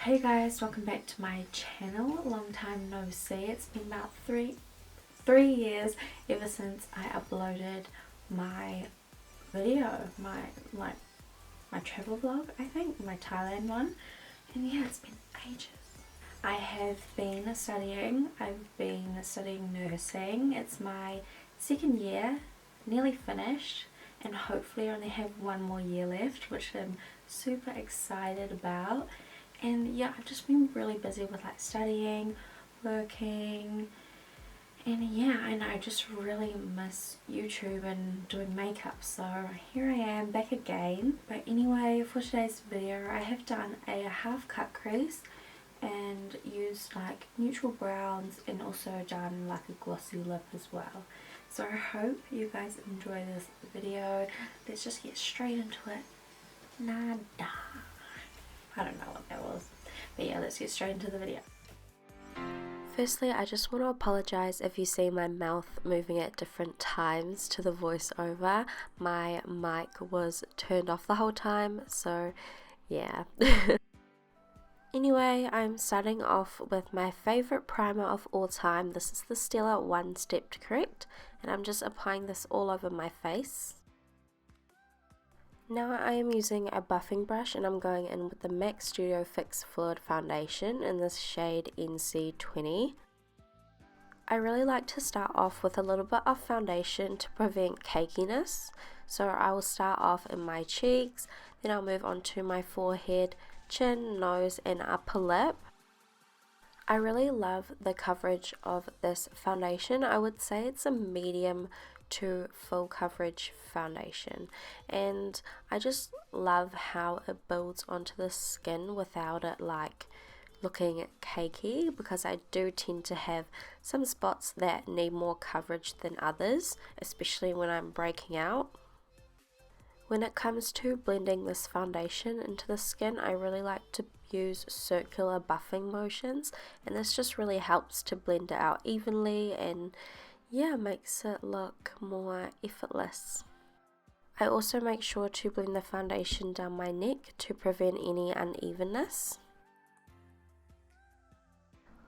Hey guys, welcome back to my channel. Long time no see. It's been about three years ever since I uploaded my video, my travel vlog, I think, my Thailand one. And yeah, it's been ages. I have been studying. I've been studying nursing. It's my second year, nearly finished, and hopefully I only have one more year left, which I'm super excited about. And yeah, I've just been really busy with like studying, working, and yeah, and I just really miss YouTube and doing makeup. So here I am back again. But anyway, for today's video, I have done a half cut crease and used like neutral browns and also done like a glossy lip as well. So I hope you guys enjoy this video. Let's just get straight into it. Nada. I don't know what that was, but yeah, let's get straight into the video. Firstly, I just want to apologize if you see my mouth moving at different times to the voiceover. My mic was turned off the whole time, so yeah. Anyway, I'm starting off with my favorite primer of all time. This is the Stila One Step to Correct, and I'm just applying this all over my face. Now I am using a buffing brush and I'm going in with the MAC Studio Fix Fluid Foundation in this shade NC20. I really like to start off with a little bit of foundation to prevent cakiness. So I will start off in my cheeks, then I'll move on to my forehead, chin, nose and upper lip. I really love the coverage of this foundation. I would say it's a medium to full coverage foundation, and I just love how it builds onto the skin without it like looking cakey, because I do tend to have some spots that need more coverage than others, especially when I'm breaking out. When it comes to blending this foundation into the skin, I really like to use circular buffing motions, and this just really helps to blend it out evenly and yeah, makes it look more effortless. I also make sure to blend the foundation down my neck to prevent any unevenness.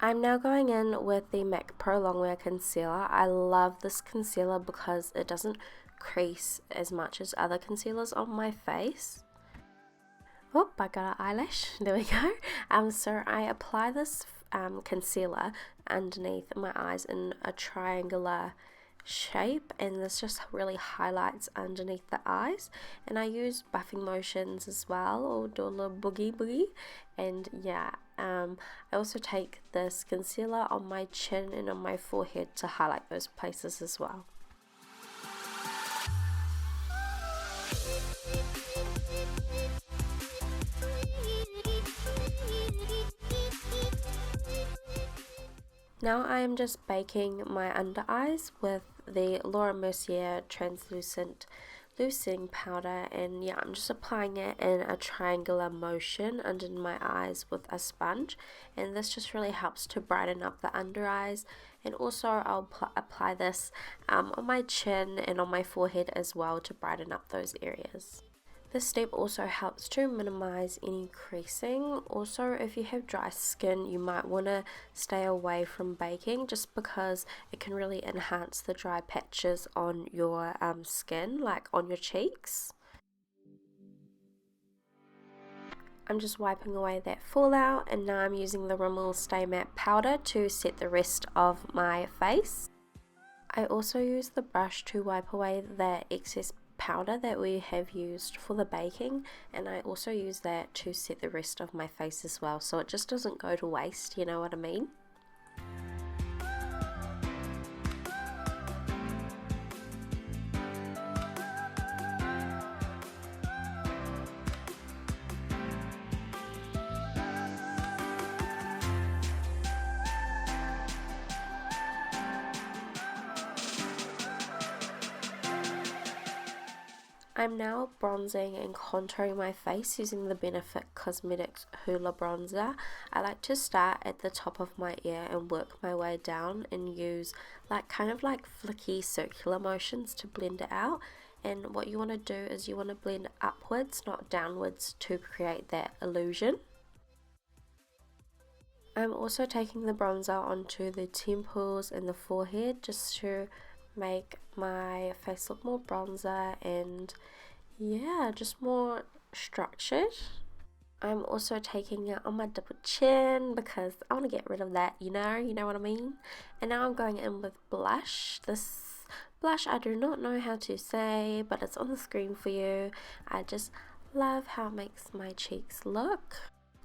I'm now going in with the MAC Pro Longwear Concealer. I love this concealer because it doesn't crease as much as other concealers on my face. Oop, I got an eyelash. There we go. So I apply this concealer underneath my eyes in a triangular shape, and this just really highlights underneath the eyes. And I use buffing motions as well, or do a little boogie. And yeah, I also take this concealer on my chin and on my forehead to highlight those places as well. Now I am just baking my under eyes with the Mercier translucent loosening powder, and yeah, I'm just applying it in a triangular motion under my eyes with a sponge, and this just really helps to brighten up the under eyes. And also I'll apply this on my chin and on my forehead as well to brighten up those areas. This step also helps to minimize any creasing. Also, if you have dry skin, you might want to stay away from baking, just because it can really enhance the dry patches on your skin, like on your cheeks. I'm just wiping away that fallout, and now I'm using the Rimmel Stay Matte powder to set the rest of my face. I also use the brush to wipe away the excess powder that we have used for the baking, and I also use that to set the rest of my face as well, so it just doesn't go to waste, you know what I mean? I'm now bronzing and contouring my face using the Benefit Cosmetics Hoola bronzer. I like to start at the top of my ear and work my way down and use kind of like flicky circular motions to blend it out. And what you want to do is you want to blend upwards, not downwards, to create that illusion. I'm also taking the bronzer onto the temples and the forehead just to make my face look more bronzer and yeah, just more structured. I'm also taking it on my double chin because I want to get rid of that, you know what I mean? And now I'm going in with blush. This blush I do not know how to say, but it's on the screen for you. I just love how it makes my cheeks look.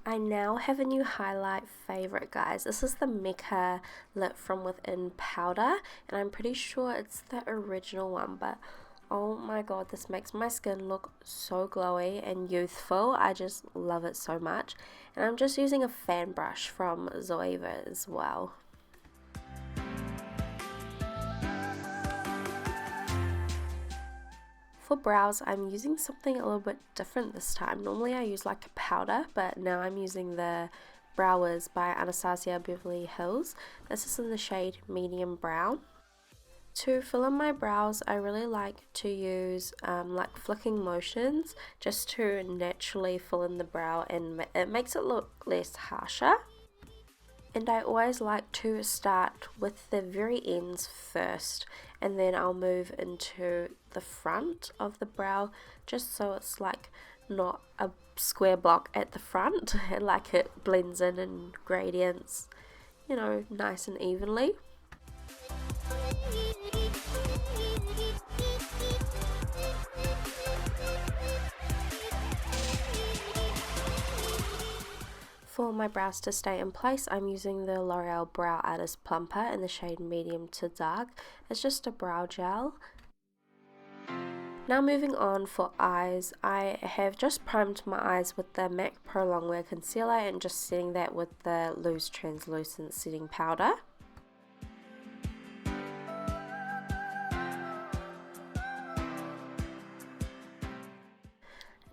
I now have a new highlight favorite, guys. This is the MECCA Lit From Within powder, and I'm pretty sure it's the original one, but oh my god, this makes my skin look so glowy and youthful. I just love it so much. And I'm just using a fan brush from Zoeva as well. For brows, I'm using something a little bit different this time. Normally I use like a powder, but now I'm using the Browers by Anastasia Beverly Hills. This is in the shade Medium Brown. To fill in my brows, I really like to use like flicking motions just to naturally fill in the brow, and it makes it look less harsher. And I always like to start with the very ends first, and then I'll move into the front of the brow just so it's like not a square block at the front, like it blends in and gradients, you know, nice and evenly. For my brows to stay in place, I'm using the L'Oreal Brow Artist Plumper in the shade Medium to Dark. It's just a brow gel. Now moving on for eyes, I have just primed my eyes with the MAC Pro Longwear Concealer and just setting that with the Loose Translucent Setting Powder.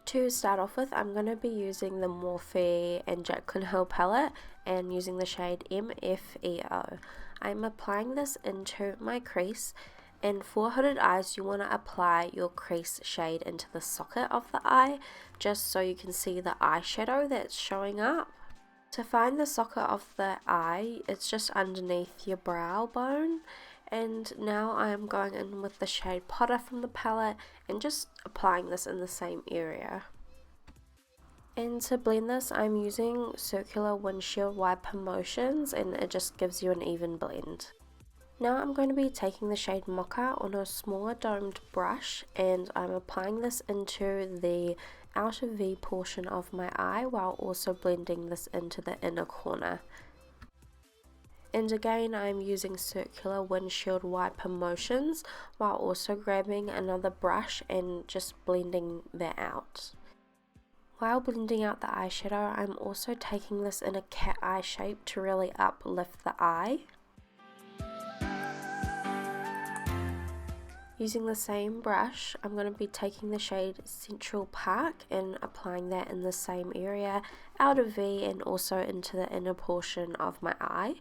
To start off with, I'm going to be using the Morphe and Jaclyn Hill palette and using the shade MFEO. I'm applying this into my crease, and for hooded eyes you want to apply your crease shade into the socket of the eye just so you can see the eyeshadow that's showing up. To find the socket of the eye, it's just underneath your brow bone. And now I am going in with the shade Potter from the palette and just applying this in the same area. And to blend this, I'm using circular windshield wiper motions, and it just gives you an even blend. Now I'm going to be taking the shade Mocha on a smaller domed brush, and I'm applying this into the outer V portion of my eye while also blending this into the inner corner. And again, I'm using circular windshield wiper motions while also grabbing another brush and just blending that out. While blending out the eyeshadow, I'm also taking this in a cat eye shape to really uplift the eye. Using the same brush, I'm going to be taking the shade Central Park and applying that in the same area, outer V, and also into the inner portion of my eye.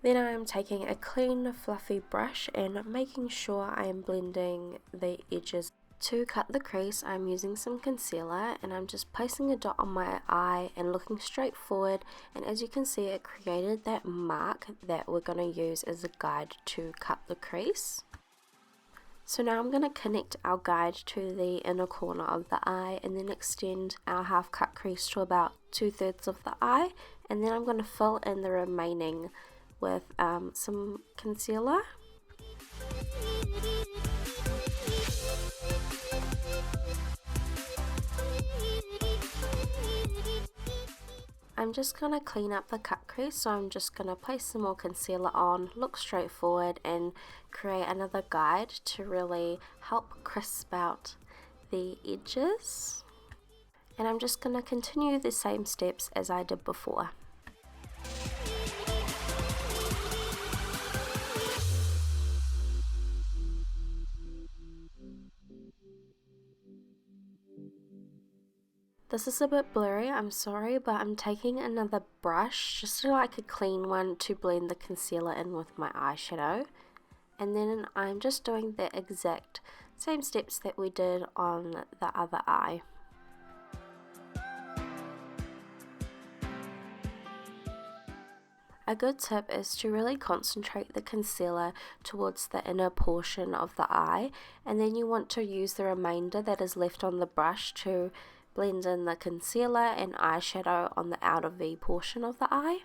Then I am taking a clean fluffy brush and making sure I am blending the edges. To cut the crease, I'm using some concealer and I'm just placing a dot on my eye and looking straight forward, and as you can see, it created that mark that we're going to use as a guide to cut the crease. So now I'm going to connect our guide to the inner corner of the eye and then extend our half cut crease to about 2/3 of the eye, and then I'm going to fill in the remaining with some concealer. I'm just going to clean up the cut crease, so I'm just going to place some more concealer on, look straight forward, and create another guide to really help crisp out the edges. And I'm just going to continue the same steps as I did before. This is a bit blurry, I'm sorry, but I'm taking another brush, just like a clean one, to blend the concealer in with my eyeshadow. And then I'm just doing the exact same steps that we did on the other eye. A good tip is to really concentrate the concealer towards the inner portion of the eye, and then you want to use the remainder that is left on the brush to blend in the concealer and eyeshadow on the outer V portion of the eye.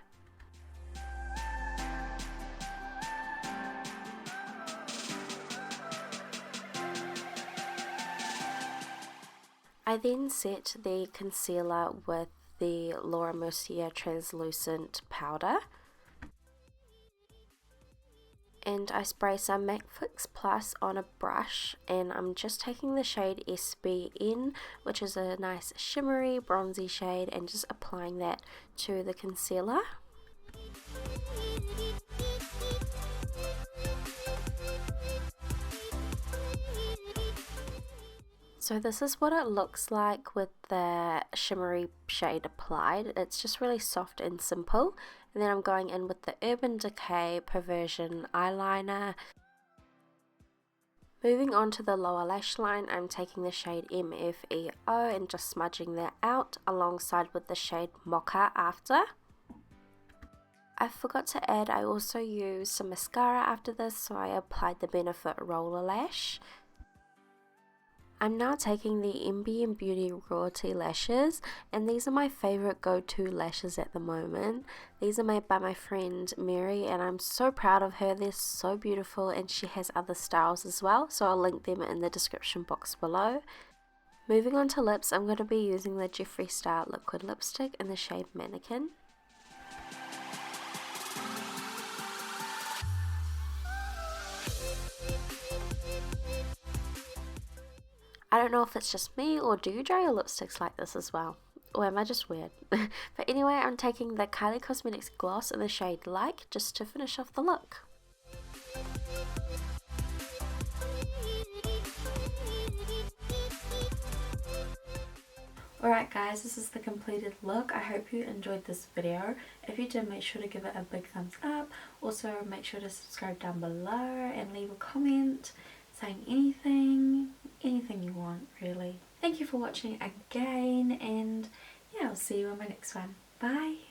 I then set the concealer with the Mercier translucent powder, and I spray some MAC Fix Plus on a brush, and I'm just taking the shade SBN, which is a nice shimmery bronzy shade, and just applying that to the concealer. So this is what it looks like with the shimmery shade applied. It's just really soft and simple. And then I'm going in with the Urban Decay Perversion eyeliner. Moving on to the lower lash line, I'm taking the shade MECCA and just smudging that out alongside with the shade Mocha after. I forgot to add, I also used some mascara after this, so I applied the Benefit Roller Lash. I'm now taking the MB & Beauty Royalty lashes, and these are my favorite go-to lashes at the moment. These are made by my friend Mary, and I'm so proud of her. They're so beautiful, and she has other styles as well, so I'll link them in the description box below. Moving on to lips, I'm going to be using the Jeffree Star liquid lipstick in the shade Mannequin. I don't know if it's just me, or do you dry your lipsticks like this as well? Or am I just weird? But anyway, I'm taking the Kylie Cosmetics gloss in the shade Like just to finish off the look. Alright guys, this is the completed look. I hope you enjoyed this video. If you did, make sure to give it a big thumbs up. Also make sure to subscribe down below and leave a comment saying anything you want really. Thank you for watching again, and yeah, I'll see you in my next one. Bye!